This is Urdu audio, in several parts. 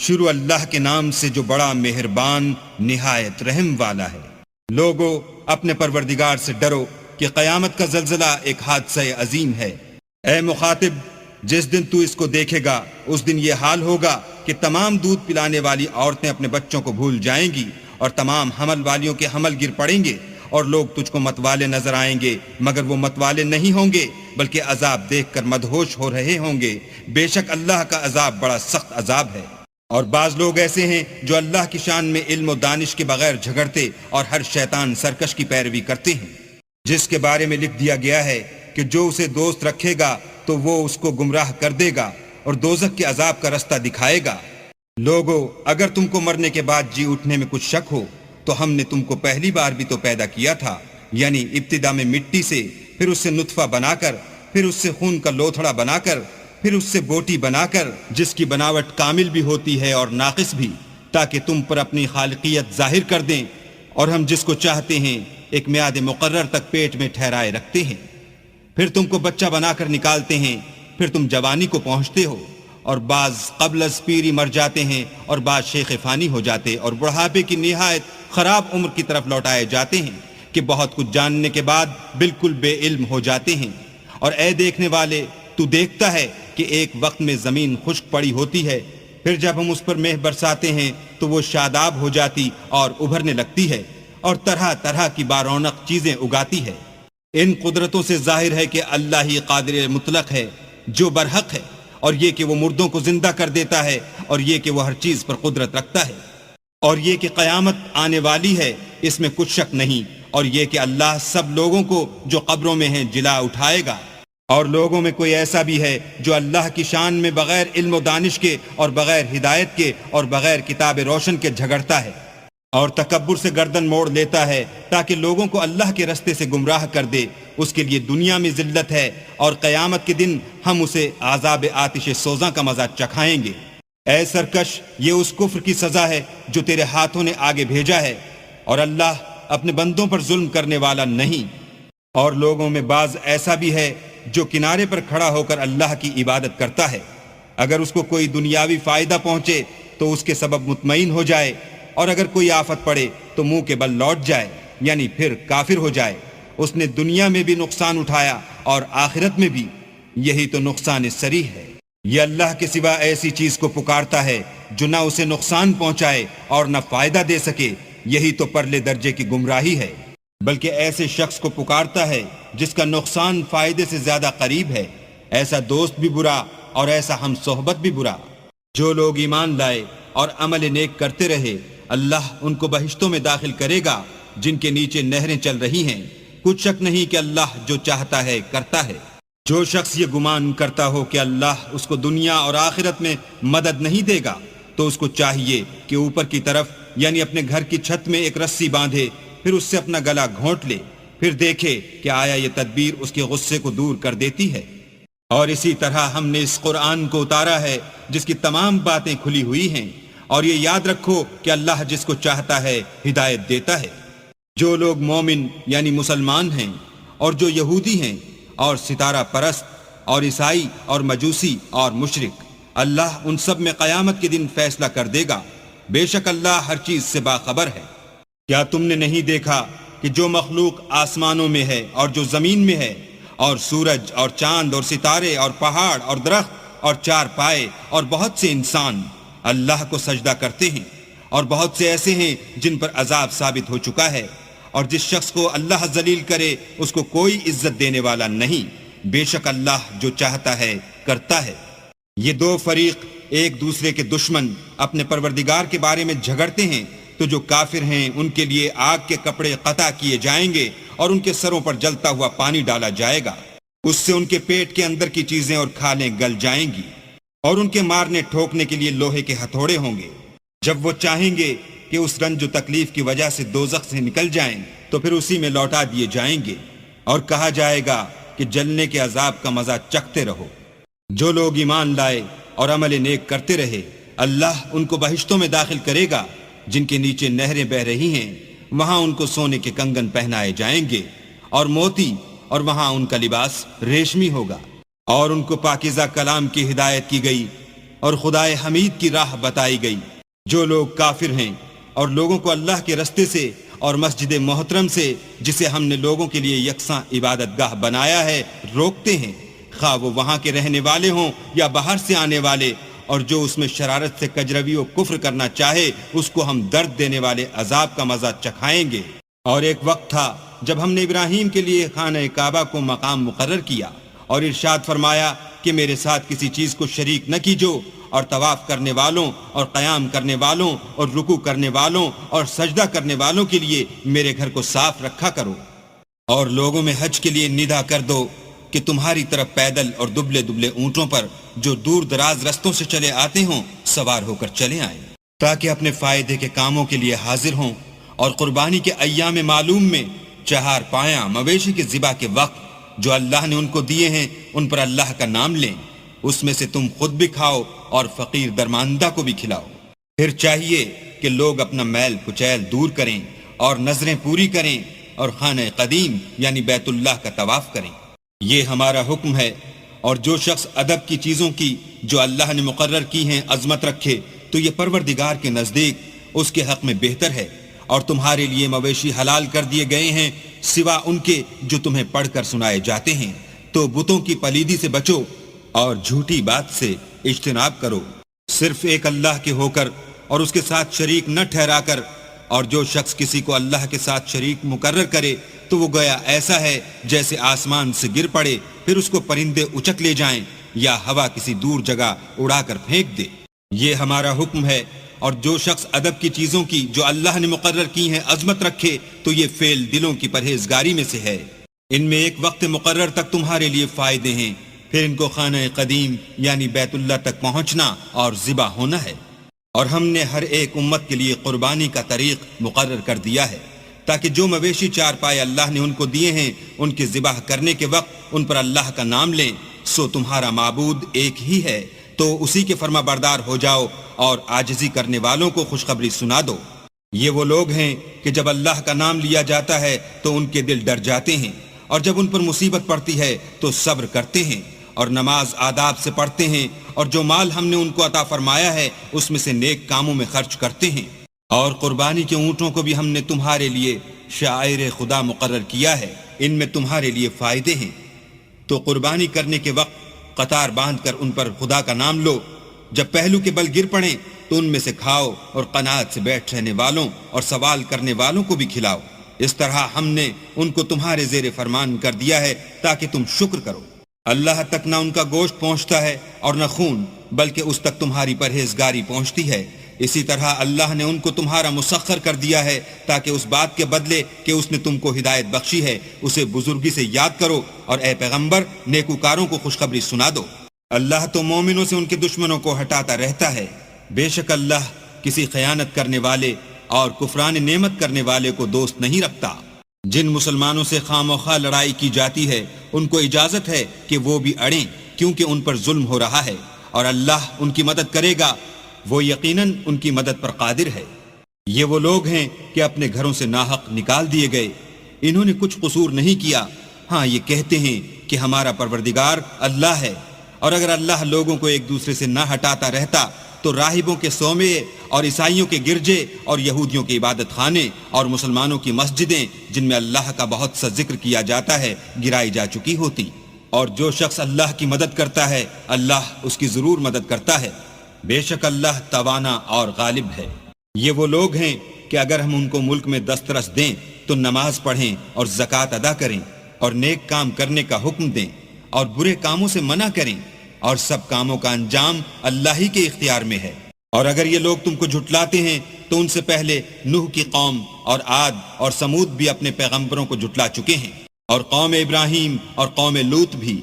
شروع اللہ کے نام سے جو بڑا مہربان نہایت رحم والا ہے۔ لوگو اپنے پروردگار سے ڈرو کہ قیامت کا زلزلہ ایک حادثہ عظیم ہے۔ اے مخاطب، جس دن تو اس کو دیکھے گا اس دن یہ حال ہوگا کہ تمام دودھ پلانے والی عورتیں اپنے بچوں کو بھول جائیں گی، اور تمام حمل والیوں کے حمل گر پڑیں گے، اور لوگ تجھ کو متوالے نظر آئیں گے، مگر وہ متوالے نہیں ہوں گے بلکہ عذاب دیکھ کر مدہوش ہو رہے ہوں گے۔ بے شک اللہ کا عذاب بڑا سخت عذاب ہے۔ اور بعض لوگ ایسے ہیں جو اللہ کی شان میں علم و دانش کے بغیر جھگڑتے اور ہر شیطان سرکش کی پیروی کرتے ہیں، جس کے بارے میں لکھ دیا گیا ہے کہ جو اسے دوست رکھے گا تو وہ اس کو گمراہ کر دے گا اور دوزخ کے عذاب کا رستہ دکھائے گا۔ لوگو، اگر تم کو مرنے کے بعد جی اٹھنے میں کچھ شک ہو تو ہم نے تم کو پہلی بار بھی تو پیدا کیا تھا، یعنی ابتدا میں مٹی سے، پھر اس سے نطفہ بنا کر، پھر اس سے خون کا لوتھڑا بنا کر، پھر اس سے بوٹی بنا کر، جس کی بناوٹ کامل بھی ہوتی ہے اور ناقص بھی، تاکہ تم پر اپنی خالقیت ظاہر کر دیں۔ اور ہم جس کو چاہتے ہیں ایک میعاد مقرر تک پیٹ میں ٹھہرائے رکھتے ہیں، پھر تم کو بچہ بنا کر نکالتے ہیں، پھر تم جوانی کو پہنچتے ہو، اور بعض قبل از پیری مر جاتے ہیں، اور بعض شیخ فانی ہو جاتے اور بڑھاپے کی نہایت خراب عمر کی طرف لوٹائے جاتے ہیں کہ بہت کچھ جاننے کے بعد بالکل بے علم ہو جاتے ہیں۔ اور اے دیکھنے والے، تو دیکھتا ہے کہ ایک وقت میں زمین خشک پڑی ہوتی ہے، پھر جب ہم اس پر مہ برساتے ہیں تو وہ شاداب ہو جاتی اور ابھرنے لگتی ہے، اور طرح طرح کی بارونق چیزیں اگاتی ہے۔ ان قدرتوں سے ظاہر ہے کہ اللہ ہی قادر مطلق ہے جو برحق ہے، اور یہ کہ وہ مردوں کو زندہ کر دیتا ہے، اور یہ کہ وہ ہر چیز پر قدرت رکھتا ہے، اور یہ کہ قیامت آنے والی ہے، اس میں کچھ شک نہیں، اور یہ کہ اللہ سب لوگوں کو جو قبروں میں ہیں جلا اٹھائے گا۔ اور لوگوں میں کوئی ایسا بھی ہے جو اللہ کی شان میں بغیر علم و دانش کے اور بغیر ہدایت کے اور بغیر کتاب روشن کے جھگڑتا ہے اور تکبر سے گردن موڑ لیتا ہے تاکہ لوگوں کو اللہ کے رستے سے گمراہ کر دے، اس کے لیے دنیا میں ذلت ہے، اور قیامت کے دن ہم اسے عذاب آتش سوزاں کا مزہ چکھائیں گے۔ اے سرکش، یہ اس کفر کی سزا ہے جو تیرے ہاتھوں نے آگے بھیجا ہے، اور اللہ اپنے بندوں پر ظلم کرنے والا نہیں۔ اور لوگوں میں بعض ایسا بھی ہے جو کنارے پر کھڑا ہو کر اللہ کی عبادت کرتا ہے، اگر اس کو کوئی دنیاوی فائدہ پہنچے تو اس کے سبب مطمئن ہو جائے، اور اگر کوئی آفت پڑے تو منہ کے بل لوٹ جائے، یعنی پھر کافر ہو جائے۔ اس نے دنیا میں بھی نقصان اٹھایا اور آخرت میں بھی، یہی تو نقصان صریح ہے۔ یہ اللہ کے سوا ایسی چیز کو پکارتا ہے جو نہ اسے نقصان پہنچائے اور نہ فائدہ دے سکے، یہی تو پرلے درجے کی گمراہی ہے۔ بلکہ ایسے شخص کو پکارتا ہے جس کا نقصان فائدے سے زیادہ قریب ہے، ایسا دوست بھی برا اور ایسا ہم صحبت بھی برا۔ جو لوگ ایمان لائے اور عمل نیک کرتے رہے، اللہ ان کو بہشتوں میں داخل کرے گا جن کے نیچے نہریں چل رہی ہیں۔ کچھ شک نہیں کہ اللہ جو چاہتا ہے کرتا ہے۔ جو شخص یہ گمان کرتا ہو کہ اللہ اس کو دنیا اور آخرت میں مدد نہیں دے گا، تو اس کو چاہیے کہ اوپر کی طرف یعنی اپنے گھر کی چھت میں ایک رسی باندھے، پھر اس سے اپنا گلا گھونٹ لے، پھر دیکھے کہ آیا یہ تدبیر اس کے غصے کو دور کر دیتی ہے۔ اور اسی طرح ہم نے اس قرآن کو اتارا ہے جس کی تمام باتیں کھلی ہوئی ہیں، اور یہ یاد رکھو کہ اللہ جس کو چاہتا ہے ہدایت دیتا ہے۔ جو لوگ مومن یعنی مسلمان ہیں اور جو یہودی ہیں اور ستارہ پرست اور عیسائی اور مجوسی اور مشرک، اللہ ان سب میں قیامت کے دن فیصلہ کر دے گا۔ بے شک اللہ ہر چیز سے باخبر ہے۔ کیا تم نے نہیں دیکھا کہ جو مخلوق آسمانوں میں ہے اور جو زمین میں ہے، اور سورج اور چاند اور ستارے اور پہاڑ اور درخت اور چار پائے اور بہت سے انسان اللہ کو سجدہ کرتے ہیں، اور بہت سے ایسے ہیں جن پر عذاب ثابت ہو چکا ہے، اور جس شخص کو اللہ ذلیل کرے اس کو کوئی عزت دینے والا نہیں۔ بے شک اللہ جو چاہتا ہے کرتا ہے۔ یہ دو فریق ایک دوسرے کے دشمن اپنے پروردگار کے بارے میں جھگڑتے ہیں، تو جو کافر ہیں ان کے لیے آگ کے کپڑے قطع کیے جائیں گے اور ان کے سروں پر جلتا ہوا پانی ڈالا جائے گا، اس سے ان کے پیٹ کے اندر کی چیزیں اور کھالیں گل جائیں گی، اور ان کے مارنے ٹھوکنے کے لیے لوہے کے ہتھوڑے ہوں گے۔ جب وہ چاہیں گے کہ اس رنج و تکلیف کی وجہ سے دوزخ سے نکل جائیں تو پھر اسی میں لوٹا دیے جائیں گے، اور کہا جائے گا کہ جلنے کے عذاب کا مزہ چکھتے رہو۔ جو لوگ ایمان لائے اور عمل نیک کرتے رہے، اللہ ان کو بہشتوں میں داخل کرے گا جن کے نیچے نہریں بہ رہی ہیں، وہاں ان کو سونے کے کنگن پہنائے جائیں گے اور موتی، اور وہاں ان کا لباس ریشمی ہوگا، اور ان کو پاکیزہ کلام کی ہدایت کی گئی اور خدائے حمید کی راہ بتائی گئی۔ جو لوگ کافر ہیں اور لوگوں کو اللہ کے رستے سے اور مسجد محترم سے جسے ہم نے لوگوں کے لیے یکساں عبادت گاہ بنایا ہے روکتے ہیں، خواہ وہ وہاں کے رہنے والے ہوں یا باہر سے آنے والے، اور جو اس میں شرارت سے کجروی و کفر کرنا چاہے اس کو ہم درد دینے والے عذاب کا مزہ چکھائیں گے۔ اور ایک وقت تھا جب ہم نے ابراہیم کے لیے خانہ کعبہ کو مقام مقرر کیا اور ارشاد فرمایا کہ میرے ساتھ کسی چیز کو شریک نہ کیجو، اور طواف کرنے والوں اور قیام کرنے والوں اور رکوع کرنے والوں اور سجدہ کرنے والوں کے لیے میرے گھر کو صاف رکھا کرو، اور لوگوں میں حج کے لیے ندا کر دو کہ تمہاری طرف پیدل اور دبلے دبلے اونٹوں پر جو دور دراز رستوں سے چلے آتے ہوں سوار ہو کر چلے آئیں، تاکہ اپنے فائدے کے کاموں کے لیے حاضر ہوں، اور قربانی کے ایام معلوم میں 4 پایاں مویشی کے ذبح کے وقت جو اللہ نے ان کو دیے ہیں ان پر اللہ کا نام لیں، اس میں سے تم خود بھی کھاؤ اور فقیر درماندہ کو بھی کھلاؤ۔ پھر چاہیے کہ لوگ اپنا میل کچیل دور کریں اور نظریں پوری کریں اور خانہ قدیم یعنی بیت اللہ کا طواف کریں، یہ ہمارا حکم ہے۔ اور جو شخص ادب کی چیزوں کی جو اللہ نے مقرر کی ہیں عظمت رکھے تو یہ پروردگار کے نزدیک اس کے حق میں بہتر ہے، اور تمہارے لیے مویشی حلال کر دیے گئے ہیں سوا ان کے جو تمہیں پڑھ کر سنائے جاتے ہیں، تو بتوں کی پلیدی سے بچو اور جھوٹی بات سے اجتناب کرو، صرف ایک اللہ کے ہو کر اور اس کے ساتھ شریک نہ ٹھہرا کر۔ اور جو شخص کسی کو اللہ کے ساتھ شریک مقرر کرے تو وہ گویا ایسا ہے جیسے آسمان سے گر پڑے پھر اس کو پرندے اچک لے جائیں یا ہوا کسی دور جگہ اڑا کر پھینک دے، یہ ہمارا حکم ہے۔ اور جو شخص ادب کی چیزوں کی جو اللہ نے مقرر کی ہیں عظمت رکھے تو یہ فعل دلوں کی پرہیزگاری میں سے ہے۔ ان میں ایک وقت مقرر تک تمہارے لیے فائدے ہیں، پھر ان کو خانہ قدیم یعنی بیت اللہ تک پہنچنا اور ذبح ہونا ہے۔ اور ہم نے ہر ایک امت کے لیے قربانی کا طریق مقرر کر دیا ہے، تاکہ جو مویشی 4 پائے اللہ نے ان کو دیے ہیں ان کے ذبح کرنے کے وقت ان پر اللہ کا نام لیں، سو تمہارا معبود ایک ہی ہے، تو اسی کے فرما بردار ہو جاؤ اور عاجزی کرنے والوں کو خوشخبری سنا دو۔ یہ وہ لوگ ہیں کہ جب اللہ کا نام لیا جاتا ہے تو ان کے دل ڈر جاتے ہیں، اور جب ان پر مصیبت پڑتی ہے تو صبر کرتے ہیں اور نماز آداب سے پڑھتے ہیں، اور جو مال ہم نے ان کو عطا فرمایا ہے اس میں سے نیک کاموں میں خرچ کرتے ہیں۔ اور قربانی کے اونٹوں کو بھی ہم نے تمہارے لیے شعائر خدا مقرر کیا ہے، ان میں تمہارے لیے فائدے ہیں، تو قربانی کرنے کے وقت قطار باندھ کر ان پر خدا کا نام لو، جب پہلو کے بل گر پڑیں تو ان میں سے کھاؤ اور قناعت سے بیٹھ رہنے والوں اور سوال کرنے والوں کو بھی کھلاؤ۔ اس طرح ہم نے ان کو تمہارے زیر فرمان کر دیا ہے تاکہ تم شکر کرو۔ اللہ تک نہ ان کا گوشت پہنچتا ہے اور نہ خون، بلکہ اس تک تمہاری پرہیزگاری پہنچتی ہے۔ اسی طرح اللہ نے ان کو تمہارا مسخر کر دیا ہے تاکہ اس بات کے بدلے کہ اس نے تم کو ہدایت بخشی ہے اسے بزرگی سے یاد کرو، اور اے پیغمبر نیکوکاروں کو خوشخبری سنا دو۔ اللہ تو مومنوں سے ان کے دشمنوں کو ہٹاتا رہتا ہے، بے شک اللہ کسی خیانت کرنے والے اور کفران نعمت کرنے والے کو دوست نہیں رکھتا۔ جن مسلمانوں سے خواہ مخواہ لڑائی کی جاتی ہے ان کو اجازت ہے کہ وہ بھی اڑیں، کیونکہ ان پر ظلم ہو رہا ہے، اور اللہ ان کی مدد کرے گا، وہ یقیناً ان کی مدد پر قادر ہے۔ یہ وہ لوگ ہیں کہ اپنے گھروں سے ناحق نکال دیے گئے، انہوں نے کچھ قصور نہیں کیا، ہاں یہ کہتے ہیں کہ ہمارا پروردگار اللہ ہے۔ اور اگر اللہ لوگوں کو ایک دوسرے سے نہ ہٹاتا رہتا تو راہبوں کے صومعے اور عیسائیوں کے گرجے اور یہودیوں کے عبادت خانے اور مسلمانوں کی مسجدیں جن میں اللہ کا بہت سا ذکر کیا جاتا ہے گرائی جا چکی ہوتی۔ اور جو شخص اللہ کی مدد کرتا ہے اللہ اس کی ضرور مدد کرتا ہے، بے شک اللہ توانا اور غالب ہے۔ یہ وہ لوگ ہیں کہ اگر ہم ان کو ملک میں دسترس دیں تو نماز پڑھیں اور زکوٰۃ ادا کریں اور نیک کام کرنے کا حکم دیں اور برے کاموں سے منع کریں، اور سب کاموں کا انجام اللہ ہی کے اختیار میں ہے۔ اور اگر یہ لوگ تم کو جھٹلاتے ہیں تو ان سے پہلے نوح کی قوم اور عاد اور سمود بھی اپنے پیغمبروں کو جھٹلا چکے ہیں، اور قوم ابراہیم اور قوم لوط بھی،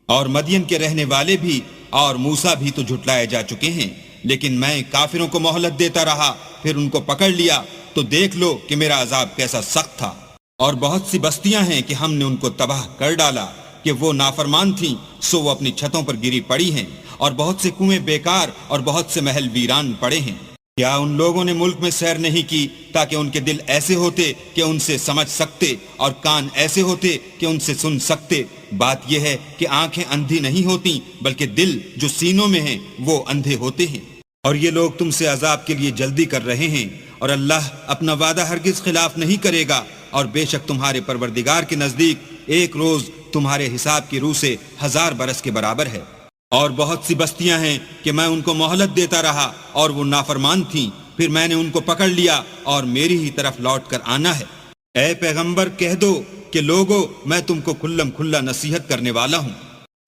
اور مدین کے رہنے والے بھی، اور موسیٰ بھی تو جھٹلائے جا چکے ہیں، لیکن میں کافروں کو مہلت دیتا رہا، پھر ان کو پکڑ لیا تو دیکھ لو کہ میرا عذاب کیسا سخت تھا۔ اور بہت سی بستیاں ہیں کہ ہم نے ان کو تباہ کر ڈالا کہ وہ نافرمان تھیں، سو وہ اپنی چھتوں پر گری پڑی ہیں، اور بہت سے کنویں بیکار اور بہت سے محل ویران پڑے ہیں۔ کیا ان لوگوں نے ملک میں سیر نہیں کی تاکہ ان کے دل ایسے ہوتے کہ ان سے سمجھ سکتے اور کان ایسے ہوتے کہ ان سے سن سکتے؟ بات یہ ہے کہ آنکھیں اندھی نہیں ہوتی بلکہ دل جو سینوں میں ہیں وہ اندھے ہوتے ہیں۔ اور یہ لوگ تم سے عذاب کے لیے جلدی کر رہے ہیں، اور اللہ اپنا وعدہ ہرگز خلاف نہیں کرے گا، اور بے شک تمہارے پروردگار کے نزدیک ایک روز تمہارے حساب کی روح سے 1000 برس کے برابر ہے۔ اور بہت سی بستیاں ہیں کہ میں ان کو مہلت دیتا رہا اور وہ نافرمان تھیں، پھر میں نے ان کو پکڑ لیا اور میری ہی طرف لوٹ کر آنا ہے۔ اے پیغمبر کہہ دو کہ لوگو میں تم کو کھلم کھلا نصیحت کرنے والا ہوں،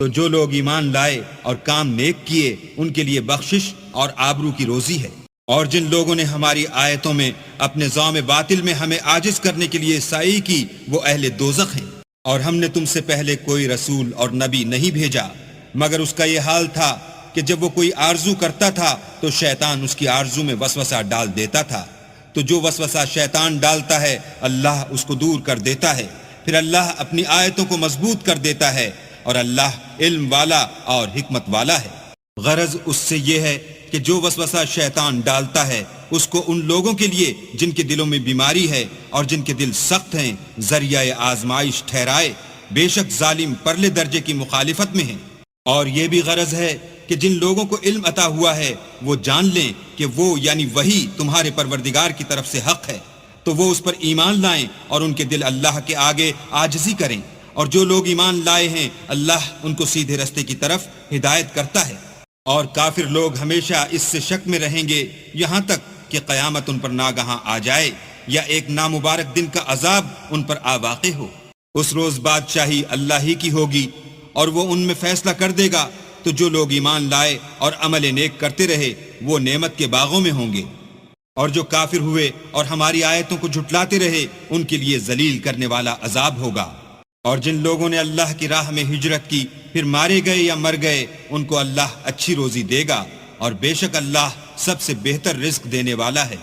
تو جو لوگ ایمان لائے اور کام نیک کیے ان کے لیے بخشش اور آبرو کی روزی ہے، اور جن لوگوں نے ہماری آیتوں میں اپنے ذوم باطل میں ہمیں عاجز کرنے کے لیے سعی کی وہ اہل دوزخ ہیں۔ اور ہم نے تم سے پہلے کوئی رسول اور نبی نہیں بھیجا مگر اس کا یہ حال تھا کہ جب وہ کوئی آرزو کرتا تھا تو شیطان اس کی آرزو میں وسوسہ ڈال دیتا تھا، تو جو وسوسہ شیطان ڈالتا ہے اللہ اس کو دور کر دیتا ہے، پھر اللہ اپنی آیتوں کو مضبوط کر دیتا ہے، اور اللہ علم والا اور حکمت والا ہے۔ غرض اس سے یہ ہے کہ جو وسوسہ شیطان ڈالتا ہے اس کو ان لوگوں کے لیے جن کے دلوں میں بیماری ہے اور جن کے دل سخت ہیں ذریعہ آزمائش ٹھہرائے، بے شک ظالم پرلے درجے کی مخالفت میں ہیں۔ اور یہ بھی غرض ہے کہ جن لوگوں کو علم عطا ہوا ہے وہ جان لیں کہ وہ یعنی وہی تمہارے پروردگار کی طرف سے حق ہے، تو وہ اس پر ایمان لائیں اور ان کے دل اللہ کے آگے عاجزی کریں، اور جو لوگ ایمان لائے ہیں اللہ ان کو سیدھے رستے کی طرف ہدایت کرتا ہے۔ اور کافر لوگ ہمیشہ اس سے شک میں رہیں گے یہاں تک کہ قیامت ان پر ناگہاں آ جائے یا ایک نامبارک دن کا عذاب ان پر آ واقع ہو۔ اس روز بادشاہی اللہ ہی کی ہوگی اور وہ ان میں فیصلہ کر دے گا، تو جو لوگ ایمان لائے اور عمل نیک کرتے رہے وہ نعمت کے باغوں میں ہوں گے، اور جو کافر ہوئے اور ہماری آیتوں کو جھٹلاتے رہے ان کے لیے ذلیل کرنے والا عذاب ہوگا۔ اور جن لوگوں نے اللہ کی راہ میں ہجرت کی پھر مارے گئے یا مر گئے ان کو اللہ اچھی روزی دے گا، اور بے شک اللہ سب سے بہتر رزق دینے والا ہے۔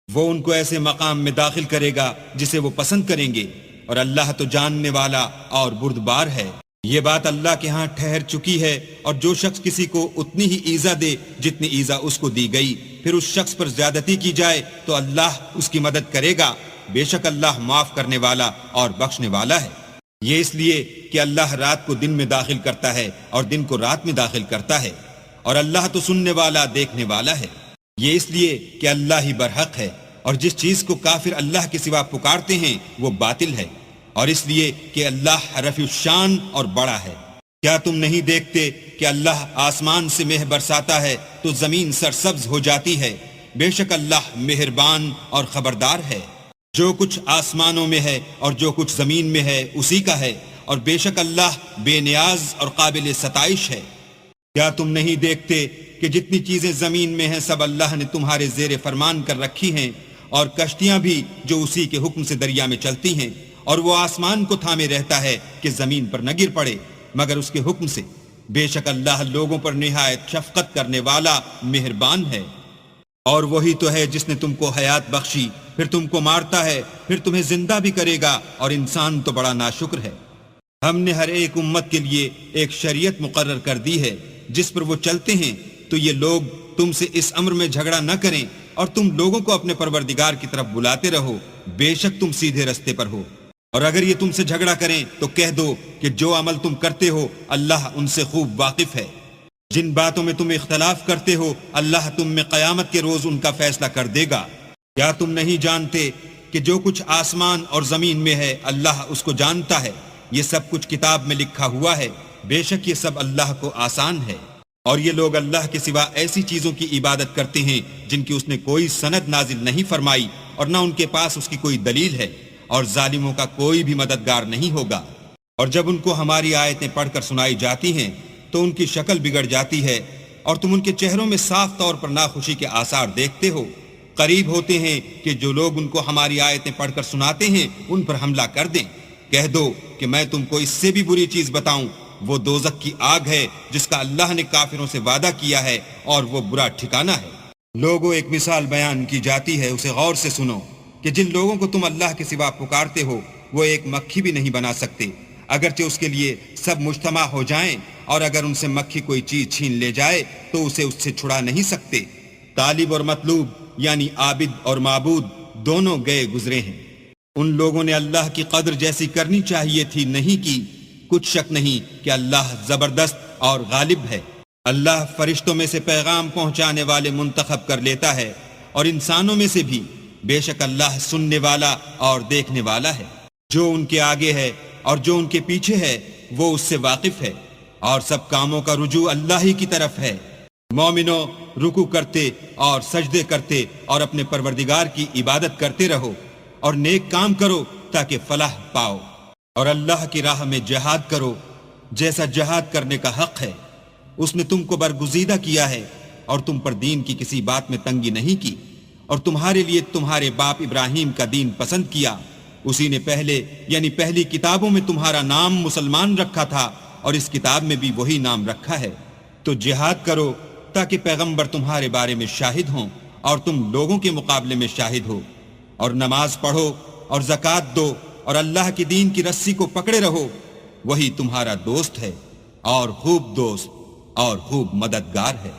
وہ ان کو ایسے مقام میں داخل کرے گا جسے وہ پسند کریں گے، اور اللہ تو جاننے والا اور بردبار ہے۔ یہ بات اللہ کے ہاں ٹھہر چکی ہے، اور جو شخص کسی کو اتنی ہی ایذا دے جتنی ایذا اس کو دی گئی، پھر اس شخص پر زیادتی کی جائے تو اللہ اس کی مدد کرے گا، بے شک اللہ معاف کرنے والا اور بخشنے والا ہے۔ یہ اس لیے کہ اللہ رات کو دن میں داخل کرتا ہے اور دن کو رات میں داخل کرتا ہے، اور اللہ تو سننے والا دیکھنے والا ہے۔ یہ اس لیے کہ اللہ ہی برحق ہے، اور جس چیز کو کافر اللہ کے سوا پکارتے ہیں وہ باطل ہے، اور اس لیے کہ اللہ رفیع الشان اور بڑا ہے۔ کیا تم نہیں دیکھتے کہ اللہ آسمان سے مہ برساتا ہے تو زمین سرسبز ہو جاتی ہے؟ بے شک اللہ مہربان اور خبردار ہے۔ جو کچھ آسمانوں میں ہے اور جو کچھ زمین میں ہے اسی کا ہے، اور بے شک اللہ بے نیاز اور قابل ستائش ہے۔ کیا تم نہیں دیکھتے کہ جتنی چیزیں زمین میں ہیں سب اللہ نے تمہارے زیر فرمان کر رکھی ہیں، اور کشتیاں بھی جو اسی کے حکم سے دریا میں چلتی ہیں، اور وہ آسمان کو تھامے رہتا ہے کہ زمین پر نہ گر پڑے مگر اس کے حکم سے۔ بے شک اللہ لوگوں پر نہایت شفقت کرنے والا مہربان ہے۔ اور وہی تو ہے جس نے تم کو حیات بخشی، پھر تم کو مارتا ہے، پھر تمہیں زندہ بھی کرے گا، اور انسان تو بڑا ناشکر ہے۔ ہم نے ہر ایک امت کے لیے ایک شریعت مقرر کر دی ہے جس پر وہ چلتے ہیں، تو یہ لوگ تم سے اس امر میں جھگڑا نہ کریں، اور تم لوگوں کو اپنے پروردگار کی طرف بلاتے رہو، بے شک تم سیدھے رستے پر ہو۔ اور اگر یہ تم سے جھگڑا کریں تو کہہ دو کہ جو عمل تم کرتے ہو اللہ ان سے خوب واقف ہے۔ جن باتوں میں تم اختلاف کرتے ہو اللہ تم میں قیامت کے روز ان کا فیصلہ کر دے گا۔ کیا تم نہیں جانتے کہ جو کچھ آسمان اور زمین میں ہے اللہ اس کو جانتا ہے؟ یہ سب کچھ کتاب میں لکھا ہوا ہے، بے شک یہ سب اللہ کو آسان ہے۔ اور یہ لوگ اللہ کے سوا ایسی چیزوں کی عبادت کرتے ہیں جن کی اس نے کوئی سند نازل نہیں فرمائی، اور نہ ان کے پاس اس کی کوئی دلیل ہے، اور ظالموں کا کوئی بھی مددگار نہیں ہوگا۔ اور جب ان کو ہماری آیتیں پڑھ کر سنائی جاتی ہیں تو ان کی شکل بگڑ جاتی ہے، اور تم ان کے چہروں میں صاف طور پر ناخوشی کے آثار دیکھتے ہو۔ قریب ہوتے ہیں کہ جو لوگ ان کو ہماری آیتیں پڑھ کر سناتے ہیں ان پر حملہ کر دیں۔ کہہ دو کہ میں تم کو اس سے بھی بری چیز بتاؤں، وہ دوزخ کی آگ ہے جس کا اللہ نے کافروں سے وعدہ کیا ہے، اور وہ برا ٹھکانہ ہے۔ لوگوں ایک مثال بیان کی جاتی ہے، اسے غور سے سنو کہ جن لوگوں کو تم اللہ کے سوا پکارتے ہو وہ ایک مکھی بھی نہیں بنا سکتے، اگرچہ اس کے لیے سب مجتمع ہو جائیں، اور اگر ان سے مکھی کوئی چیز چھین لے جائے تو اسے اس سے چھڑا نہیں سکتے۔ طالب اور مطلوب یعنی عابد اور معبود دونوں گئے گزرے ہیں۔ ان لوگوں نے اللہ کی قدر جیسی کرنی چاہیے تھی نہیں کی۔ کچھ شک نہیں کہ اللہ زبردست اور غالب ہے۔ اللہ فرشتوں میں سے پیغام پہنچانے والے منتخب کر لیتا ہے اور انسانوں میں سے بھی، بے شک اللہ سننے والا اور دیکھنے والا ہے۔ جو ان کے آگے ہے اور جو ان کے پیچھے ہے وہ اس سے واقف ہے، اور سب کاموں کا رجوع اللہ ہی کی طرف ہے۔ مومنو، رکوع کرتے اور سجدے کرتے اور اپنے پروردگار کی عبادت کرتے رہو اور نیک کام کرو تاکہ فلاح پاؤ، اور اللہ کی راہ میں جہاد کرو جیسا جہاد کرنے کا حق ہے۔ اس نے تم کو برگزیدہ کیا ہے اور تم پر دین کی کسی بات میں تنگی نہیں کی، اور تمہارے لیے تمہارے باپ ابراہیم کا دین پسند کیا۔ اسی نے پہلے یعنی پہلی کتابوں میں تمہارا نام مسلمان رکھا تھا، اور اس کتاب میں بھی وہی نام رکھا ہے۔ تو جہاد کرو تاکہ پیغمبر تمہارے بارے میں شاہد ہوں اور تم لوگوں کے مقابلے میں شاہد ہو، اور نماز پڑھو اور زکوٰۃ دو اور اللہ کی دین کی رسی کو پکڑے رہو، وہی تمہارا دوست ہے اور خوب دوست اور خوب مددگار ہے۔